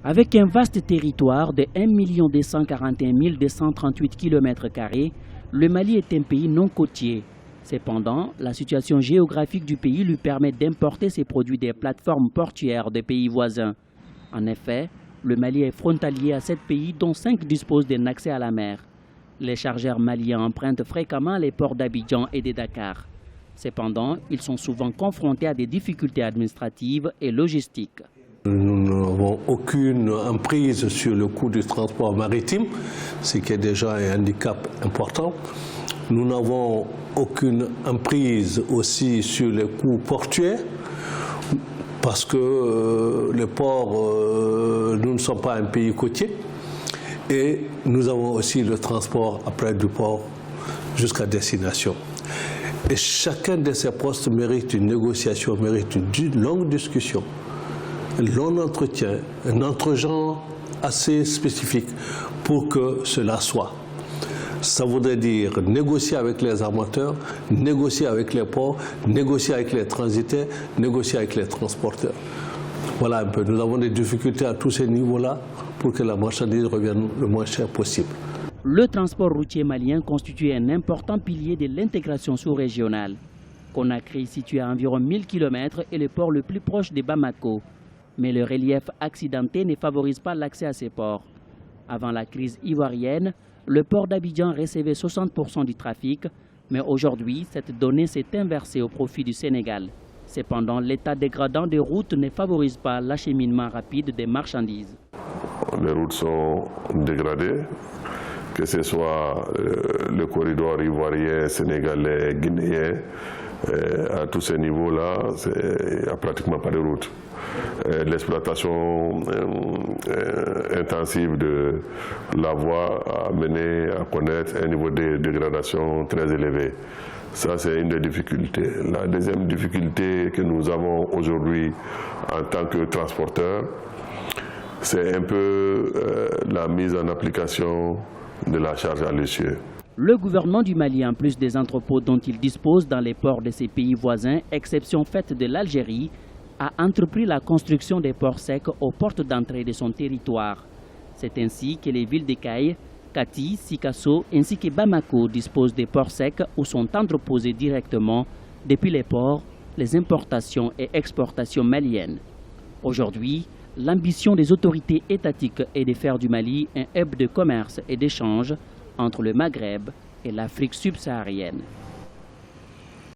Avec un vaste territoire de 1 241 238 km², le Mali est un pays non côtier. Cependant, la situation géographique du pays lui permet d'importer ses produits des plateformes portuaires des pays voisins. En effet, le Mali est frontalier à 7 pays dont 5 disposent d'un accès à la mer. Les chargeurs maliens empruntent fréquemment les ports d'Abidjan et de Dakar. Cependant, ils sont souvent confrontés à des difficultés administratives et logistiques. Nous n'avons aucune emprise sur le coût du transport maritime, ce qui est déjà un handicap important. Nous n'avons aucune emprise aussi sur les coûts portuaires, parce que les ports, nous ne sommes pas un pays côtier. Et nous avons aussi le transport après du port jusqu'à destination. Et chacun de ces postes mérite une négociation, mérite une longue discussion, un long entretien, un entre-genre assez spécifique pour que cela soit. Ça voudrait dire négocier avec les armateurs, négocier avec les ports, négocier avec les transitaires, négocier avec les transporteurs. Voilà un peu. Nous avons des difficultés à tous ces niveaux-là pour que la marchandise revienne le moins cher possible. Le transport routier malien constitue un important pilier de l'intégration sous-régionale. Conakry, situé à environ 1000 km, est le port le plus proche de Bamako. Mais le relief accidenté ne favorise pas l'accès à ces ports. Avant la crise ivoirienne, le port d'Abidjan recevait 60% du trafic, mais aujourd'hui, cette donnée s'est inversée au profit du Sénégal. Cependant, l'état dégradant des routes ne favorise pas l'acheminement rapide des marchandises. Les routes sont dégradées, que ce soit le corridor ivoirien, sénégalais, guinéen, à tous ces niveaux-là, il n'y a pratiquement pas de route. L'exploitation intensive de la voie a mené à connaître un niveau de dégradation très élevé. Ça, c'est une des difficultés. La deuxième difficulté que nous avons aujourd'hui en tant que transporteurs, c'est un peu la mise en application de la charge à l'essieu. Le gouvernement du Mali, en plus des entrepôts dont il dispose dans les ports de ses pays voisins, exception faite de l'Algérie, a entrepris la construction des ports secs aux portes d'entrée de son territoire. C'est ainsi que les villes d'Ekaï, Kati, Sikasso ainsi que Bamako disposent des ports secs où sont entreposés directement, depuis les ports, les importations et exportations maliennes. Aujourd'hui, l'ambition des autorités étatiques est de faire du Mali un hub de commerce et d'échange entre le Maghreb et l'Afrique subsaharienne.